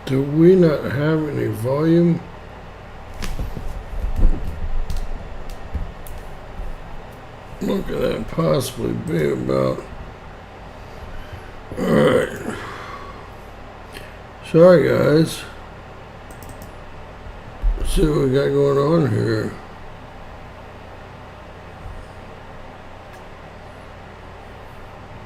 Do we not have any volume? What could that possibly be about? Alright. Sorry guys. Let's see what we got going on here.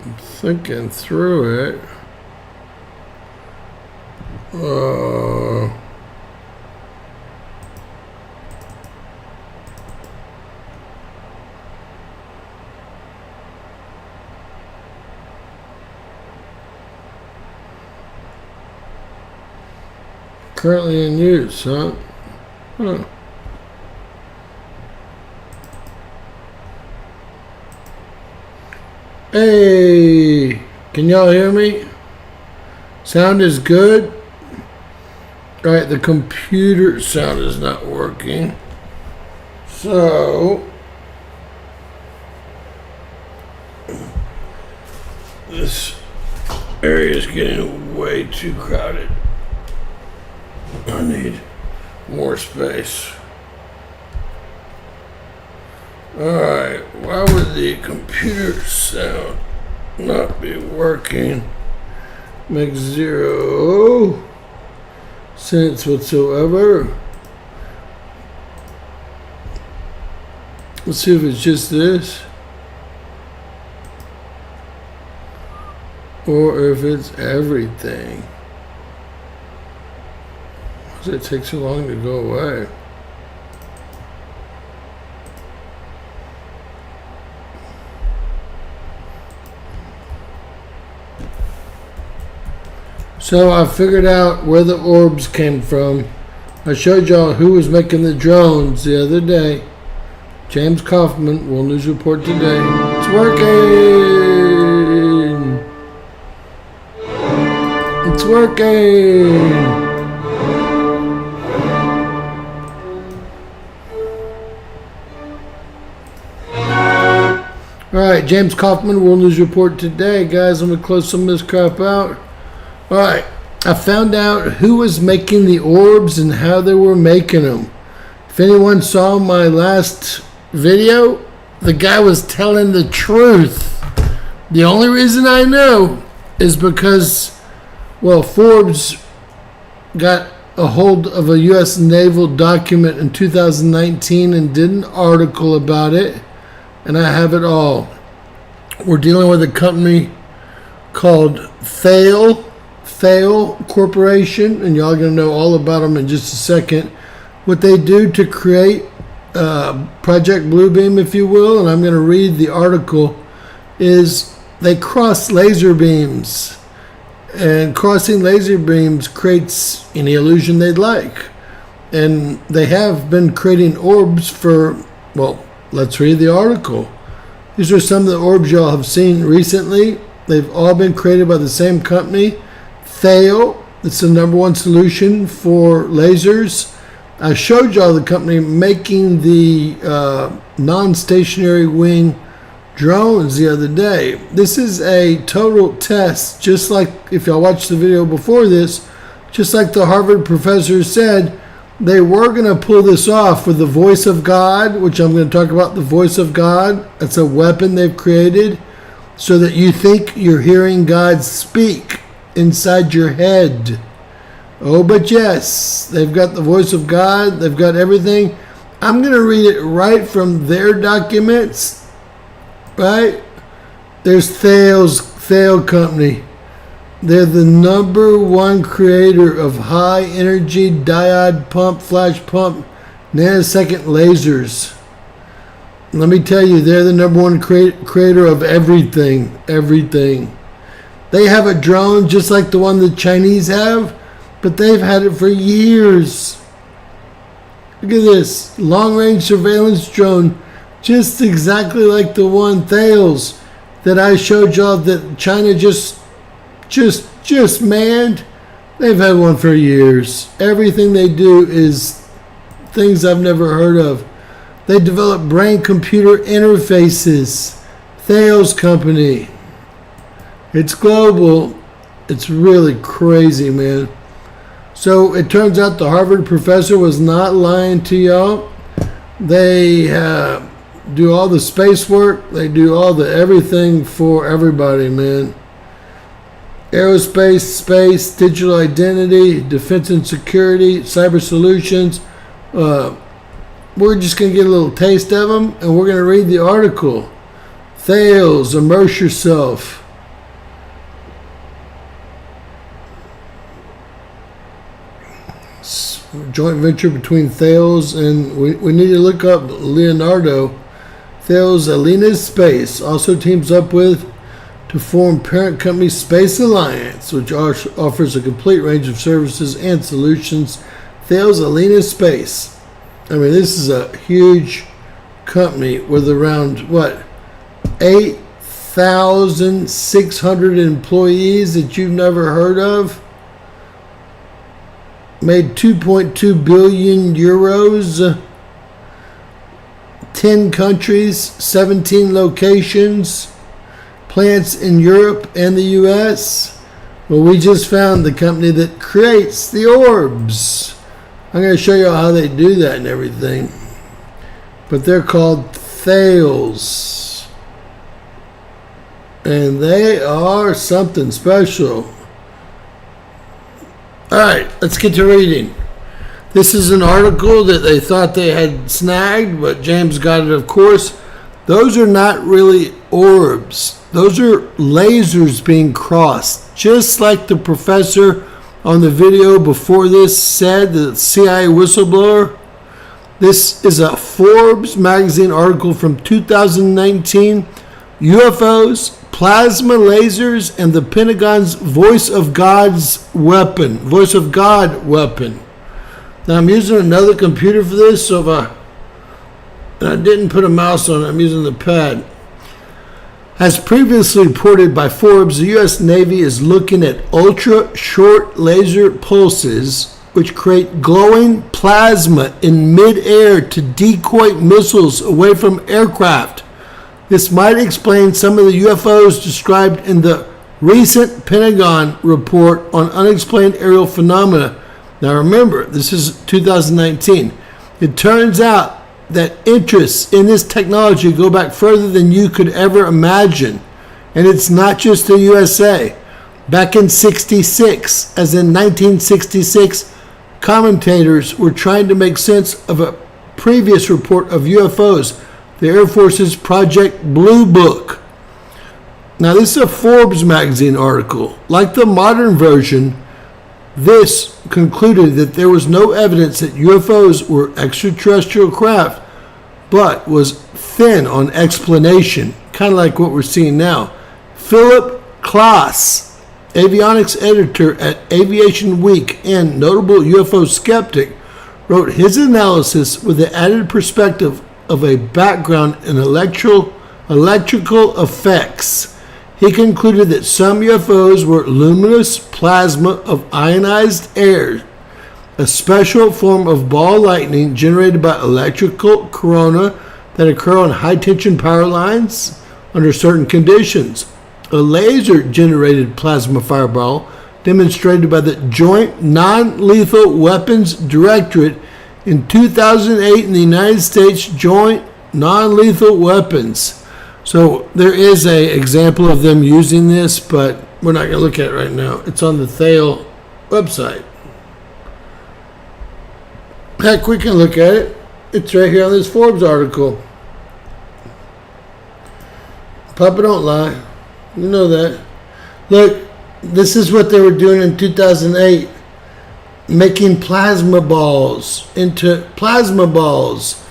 I'm thinking through it. Currently in use, huh? Huh. Hey, can y'all hear me? Sound is good. All right, the computer sound is not working. So this area is getting way too crowded. I need more space. Alright, why would the computer sound not be working? Makes zero sense whatsoever. Let's see if it's just this, or if it's everything. Why does it take so long to go away? So I figured out where the orbs came from. I showed y'all who was making the drones the other day. James Kaufman, World News Report today. It's working! It's working! Alright, James Kaufman, World News Report today. Guys, I'm going to close some of this crap out. Alright, I found out who was making the orbs and how they were making them. If anyone saw my last video, the guy was telling the truth. The only reason I know is because, well, Forbes got a hold of a U.S. naval document in 2019 and did an article about it. And I have it all. We're dealing with a company called Thales Corporation, and y'all are going to know all about them in just a second. What they do to create Project Bluebeam, if you will, and I'm going to read the article, is they cross laser beams. And crossing laser beams creates any illusion they'd like. And they have been creating orbs for, well, let's read the article. These are some of the orbs y'all have seen recently. They've all been created by the same company, Thales. It's the #1 solution for lasers. I showed y'all the company making the non-stationary wing drones the other day. This is a total test, just like if y'all watched the video before this, just like the Harvard professor said. They were going to pull this off with the voice of God, which I'm going to talk about. The voice of God. That's a weapon they've created so that you think you're hearing God speak inside your head. Oh, but yes, they've got the voice of God. They've got everything. I'm going to read it right from their documents. Right? There's Thales Company. They're the #1 creator of high energy diode pump, flash pump, nanosecond lasers. Let me tell you, they're the #1 creator of everything. Everything. They have a drone just like the one the Chinese have, but they've had it for years. Look at this. Long range surveillance drone, just exactly like the one Thales that I showed y'all that China just manned. They've had one for years. Everything they do is things I've never heard of. They develop brain-computer interfaces. Thales Company. It's global. It's really crazy, man. So it turns out the Harvard professor was not lying to y'all. They do all the space work. They do all the everything for everybody, man. Aerospace, space, digital identity, defense and security, cyber solutions. We're just going to get a little taste of them, and we're going to read the article. Thales, immerse yourself. Joint venture between Thales and we need to look up Leonardo. Thales Alenia Space also teams up with to form parent company Space Alliance, which offers a complete range of services and solutions. Thales Alenia Space. I mean, this is a huge company with around 8,600 employees that you've never heard of. Made 2.2 billion euros, 10 countries, 17 locations, plants in Europe and the US. Well, we just found the company that creates the Orbs. I'm going to show you how they do that and everything. But they're called Thales. And they are something special. All right, let's get to reading. This is an article that they thought they had snagged, but James got it, of course. Those are not really orbs. Those are lasers being crossed. Just like the professor on the video before this said, the CIA whistleblower. This is a Forbes magazine article from 2019. UFOs, plasma lasers, and the Pentagon's Voice of God weapon. Now I'm using another computer for this, so if I didn't put a mouse on it, I'm using the pad. As previously reported by Forbes, the U.S. Navy is looking at ultra-short laser pulses which create glowing plasma in mid-air to decoy missiles away from aircraft. This might explain some of the UFOs described in the recent Pentagon report on unexplained aerial phenomena. Now remember, this is 2019. It turns out that interests in this technology go back further than you could ever imagine. And it's not just the USA. Back in 1966, as in 1966, commentators were trying to make sense of a previous report of UFOs, the Air Force's Project Blue Book. Now, this is a Forbes magazine article. Like the modern version, this concluded that there was no evidence that UFOs were extraterrestrial craft, but was thin on explanation, kind of like what we're seeing now. Philip Klass, avionics editor at Aviation Week and notable UFO skeptic, wrote his analysis with the added perspective of a background in electrical effects. He concluded that some UFOs were luminous plasma of ionized air, a special form of ball lightning generated by electrical corona that occur on high-tension power lines under certain conditions. A laser-generated plasma fireball demonstrated by the Joint Non-Lethal Weapons Directorate in 2008 in the United States Joint Non-Lethal Weapons. So there is an example of them using this, but we're not going to look at it right now. It's on the Thales website. Heck, we can look at it. It's right here on this Forbes article. Papa don't lie. You know that. Look, this is what they were doing in 2008. Making plasma balls into plasma balls.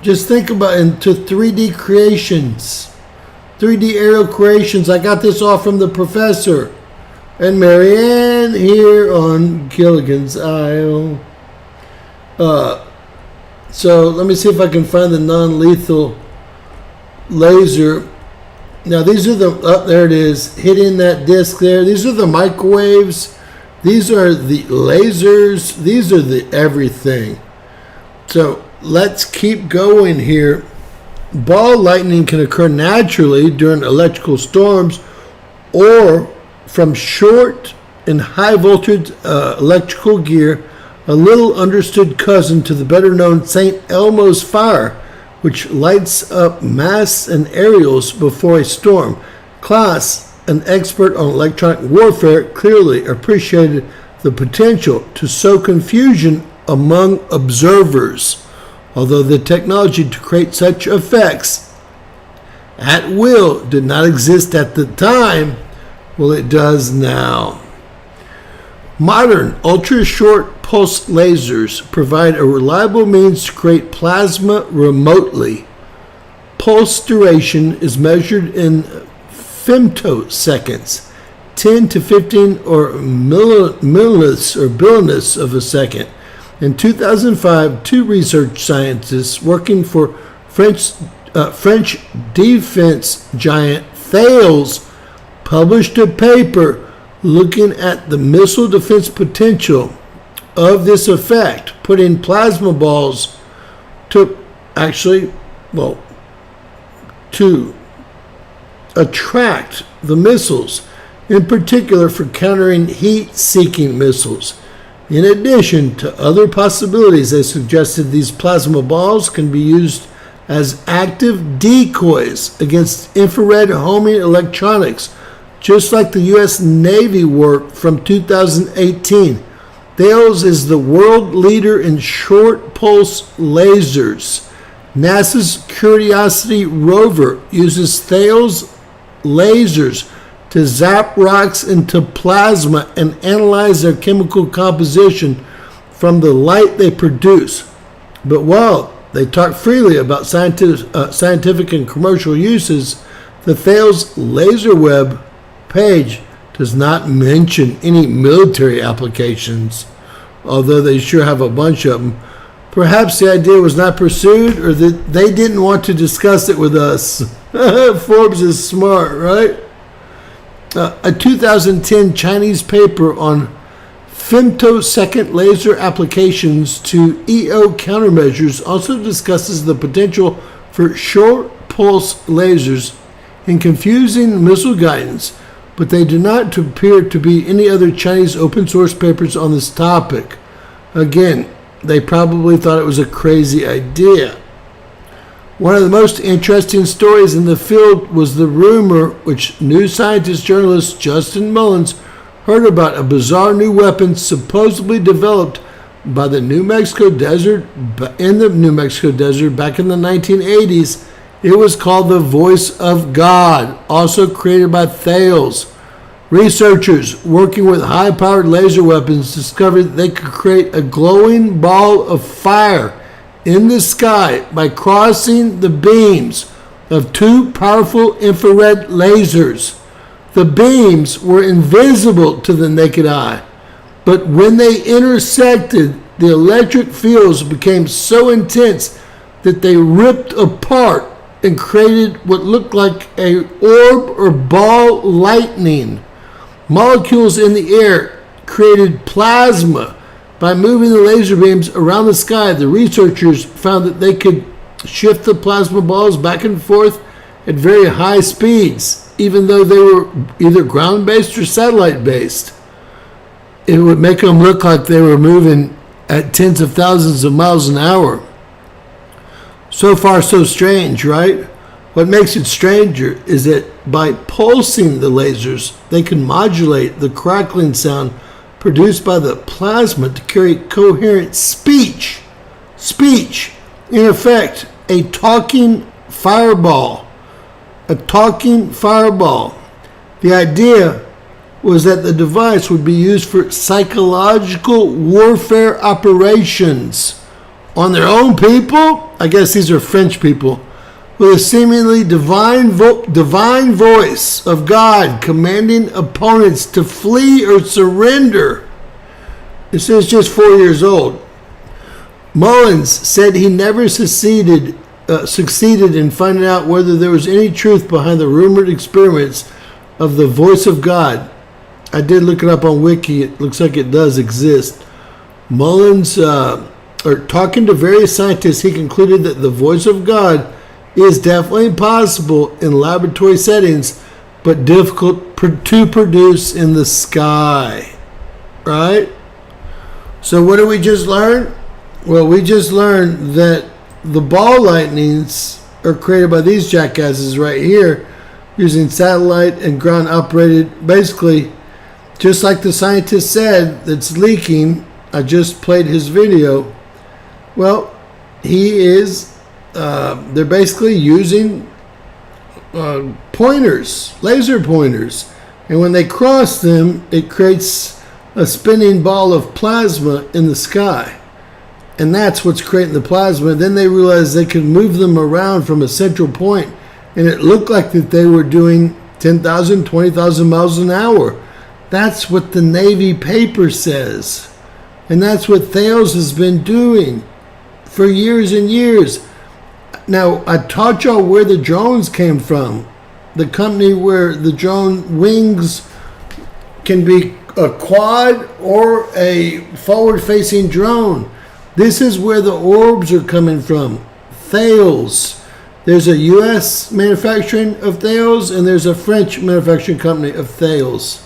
Just think about it, into 3D creations. 3D aerial creations. I got this all from the professor. And Marianne here on Gilligan's Isle. So let me see if I can find the non-lethal laser. Now these are there it is, hitting that disc there. These are the microwaves. These are the lasers. These are the everything. So let's keep going here. Ball lightning can occur naturally during electrical storms or from short in high voltage electrical gear, a little understood cousin to the better known St. Elmo's fire, which lights up masts and aerials before a storm. Klaas, an expert on electronic warfare, clearly appreciated the potential to sow confusion among observers, although the technology to create such effects at will did not exist at the time. Well, it does now. Modern ultra-short pulse lasers provide a reliable means to create plasma remotely. Pulse duration is measured in femtoseconds, 10 to 15 or millionths or billionths of a second. In 2005, two research scientists working for French defense giant Thales published a paper looking at the missile defense potential of this effect, putting plasma balls to attract the missiles, in particular for countering heat-seeking missiles. In addition to other possibilities, they suggested these plasma balls can be used as active decoys against infrared homing electronics, just like the U.S. Navy work from 2018. Thales is the world leader in short pulse lasers. NASA's Curiosity rover uses Thales lasers to zap rocks into plasma and analyze their chemical composition from the light they produce. But while they talk freely about scientific and commercial uses, the Thales laser web page does not mention any military applications, although they sure have a bunch of them. Perhaps the idea was not pursued, or that they didn't want to discuss it with us. Forbes is smart, right? A 2010 Chinese paper on femtosecond laser applications to EO countermeasures also discusses the potential for short pulse lasers in confusing missile guidance, but they do not appear to be any other Chinese open source papers on this topic. Again, they probably thought it was a crazy idea. One of the most interesting stories in the field was the rumor which New Scientist journalist Justin Mullins heard about a bizarre new weapon supposedly developed by the New Mexico desert back in the 1980s. It was called the Voice of God, also created by Thales. Researchers working with high-powered laser weapons discovered that they could create a glowing ball of fire in the sky by crossing the beams of two powerful infrared lasers. The beams were invisible to the naked eye, but when they intersected, the electric fields became so intense that they ripped apart and created what looked like a orb or ball lightning. Molecules in the air created plasma. By moving the laser beams around the sky, the researchers found that they could shift the plasma balls back and forth at very high speeds, even though they were either ground-based or satellite-based. It would make them look like they were moving at tens of thousands of miles an hour. So far, so strange, right? What makes it stranger is that by pulsing the lasers, they can modulate the crackling sound produced by the plasma to carry coherent speech. Speech, in effect, a talking fireball. A talking fireball. The idea was that the device would be used for psychological warfare operations on their own people. I guess these are French people, with a seemingly divine voice of God commanding opponents to flee or surrender. This is just 4 years old. Mullins said he never succeeded in finding out whether there was any truth behind the rumored experiments of the voice of God. I did look it up on Wiki. It looks like it does exist. Mullins, talking to various scientists, he concluded that the voice of God is definitely possible in laboratory settings, but difficult to produce in the sky. right? So what did we just learn? Well, we just learned that the ball lightnings are created by these jackasses right here using satellite and ground operated, basically just like the scientist said that's leaking. I just played his video. Well, they're basically using pointers, laser pointers, and when they cross them, it creates a spinning ball of plasma in the sky, and that's what's creating the plasma. Then they realized they could move them around from a central point, and it looked like that they were doing 10,000, 20,000 miles an hour. That's what the Navy paper says, and that's what Thales has been doing for years and years. Now, I taught y'all where the drones came from. The company where the drone wings can be a quad or a forward-facing drone. This is where the Orbs are coming from. Thales. There's a U.S. manufacturing of Thales, and there's a French manufacturing company of Thales.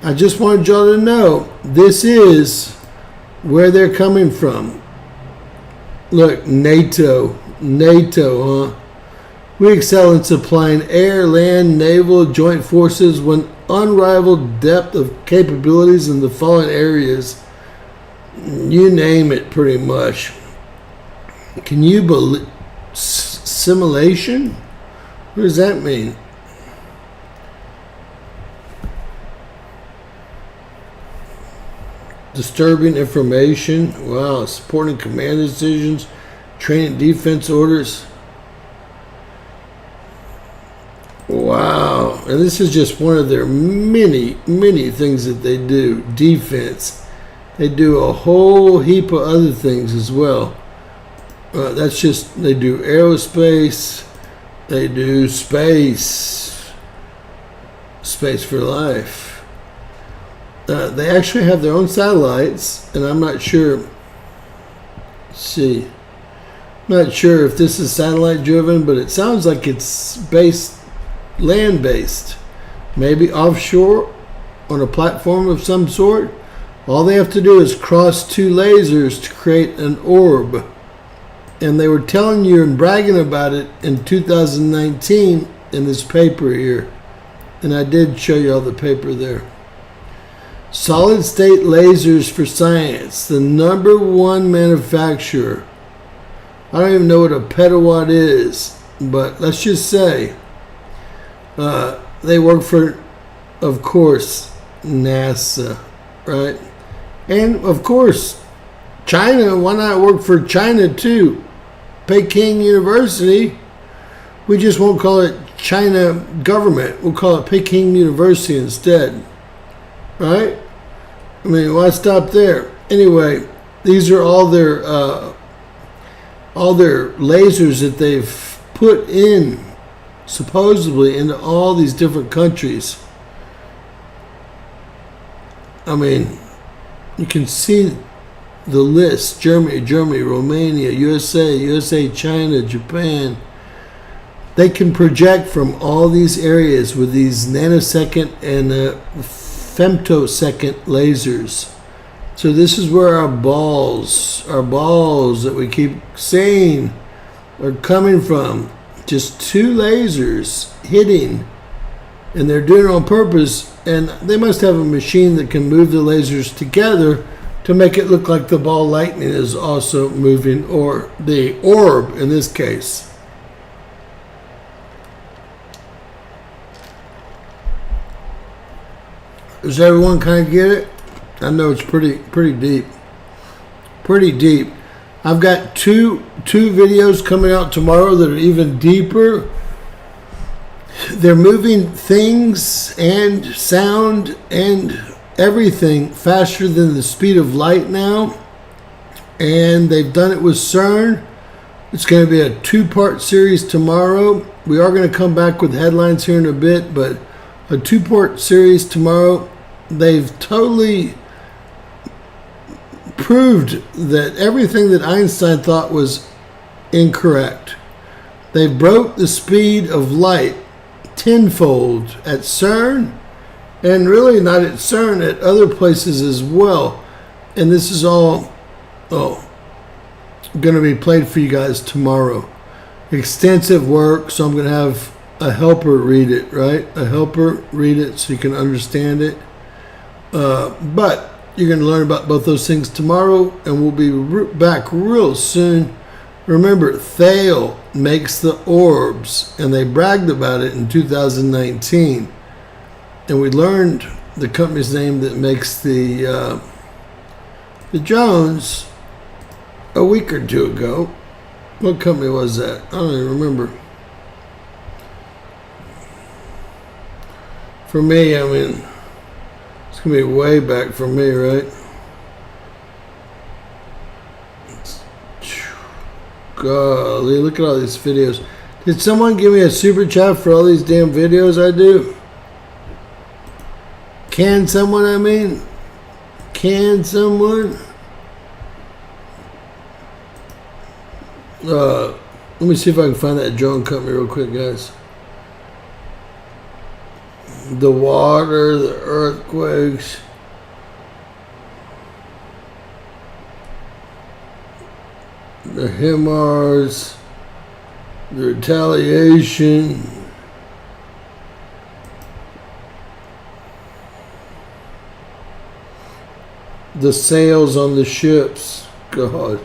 I just wanted y'all to know this is where they're coming from. Look, NATO, huh? We excel in supplying air, land, naval, joint forces with unrivaled depth of capabilities in the following areas. You name it, pretty much. Can you believe simulation? What does that mean? Disturbing information. Wow. Supporting command decisions, training defense orders. Wow. And this is just one of their many, many things that they do. Defense. They do a whole heap of other things as well. That's just, they do aerospace. They do space. Space for life. They actually have their own satellites, and I'm not sure. Let's see. I'm not sure if this is satellite driven, but it sounds like it's land based. Maybe offshore on a platform of some sort. All they have to do is cross two lasers to create an orb. And they were telling you and bragging about it in 2019 in this paper here. And I did show you all the paper there. Solid state lasers for science. The #1 manufacturer. I don't even know what a petawatt is. But let's just say they work for, of course, NASA. Right? And, of course, China. Why not work for China, too? Peking University. We just won't call it China government. We'll call it Peking University instead. Right? I mean, why stop there? Anyway, these are all their lasers that they've put in, supposedly, into all these different countries. I mean, you can see the list. Germany, Romania, USA, China, Japan. They can project from all these areas with these nanosecond and femtosecond lasers. So this is where our balls that we keep saying are coming from. Just two lasers hitting, and they're doing it on purpose. And they must have a machine that can move the lasers together to make it look like the ball lightning is also moving, or the orb in this case. Does everyone kind of get it? I know it's pretty deep. Pretty deep. I've got two videos coming out tomorrow that are even deeper. They're moving things and sound and everything faster than the speed of light now. And they've done it with CERN. It's going to be a 2-part series tomorrow. We are going to come back with headlines here in a bit, but a 2-part series tomorrow. They've totally proved that everything that Einstein thought was incorrect. They broke the speed of light tenfold at CERN, and really not at CERN, at other places as well. And this is all going to be played for you guys tomorrow. Extensive work, so I'm going to have a helper read it, right? A helper read it so you can understand it. But you're going to learn about both those things tomorrow, and we'll be back real soon. Remember, Thales makes the Orbs, and they bragged about it in 2019. And we learned the company's name that makes the drones a week or two ago. What company was that? I don't even remember. For me, I mean, it's going to be way back for me, right? Golly, look at all these videos. Did someone give me a super chat for all these damn videos I do? Can someone, I mean? Can someone? Let me see if I can find that drone company real quick, guys. The water, the earthquakes. The HIMARS, the retaliation, the sails on the ships. God.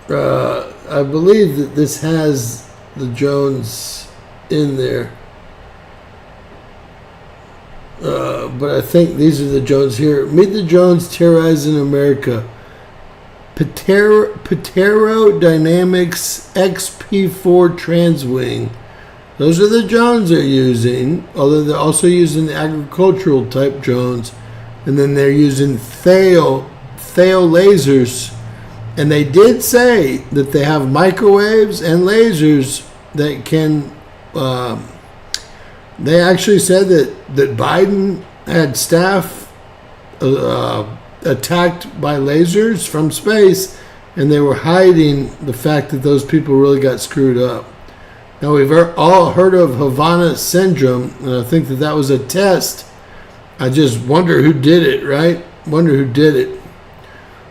I believe that this has the drones in there. But I think these are the drones here. Meet the drones terrorizing America. Patero Dynamics XP4 Transwing. Those are the drones they're using, although they're also using the agricultural type drones. And then they're using Thales lasers. And they did say that they have microwaves and lasers that can... they actually said that Biden had staff attacked by lasers from space, and they were hiding the fact that those people really got screwed up. Now, we've all heard of Havana syndrome, and I think that was a test. I just wonder who did it, right? Wonder who did it.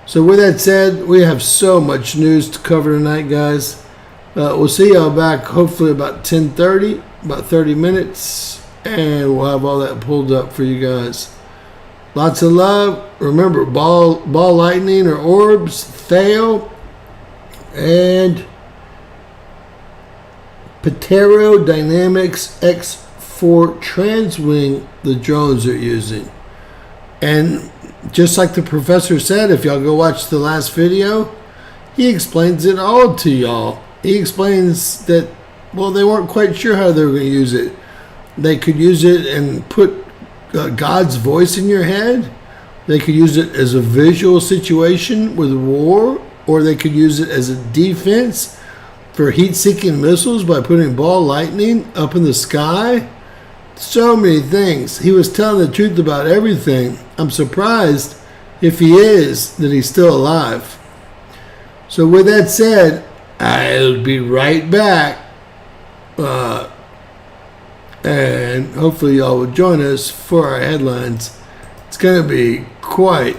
So with that said, we have so much news to cover tonight, guys. We'll see y'all back hopefully about 10:30, about 30 minutes, and we'll have all that pulled up for you guys. Lots of love. Remember, ball lightning or orbs, Thales, and Patero Dynamics X4 Transwing, the drones they're using. And just like the professor said, if y'all go watch the last video, he explains it all to y'all. He explains that, well, they weren't quite sure how they were going to use it. They could use it and put God's voice in your head. They could use it as a visual situation with war, or they could use it as a defense for heat-seeking missiles by putting ball lightning up in the sky. So many things. He was telling the truth about everything. I'm surprised, if he is, that he's still alive. So with that said, I'll be right back. And hopefully y'all will join us for our headlines. It's going to be quite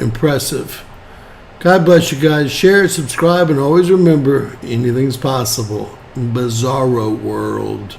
impressive. God bless you guys. Share, subscribe, and always remember, anything's possible in Bizarro World.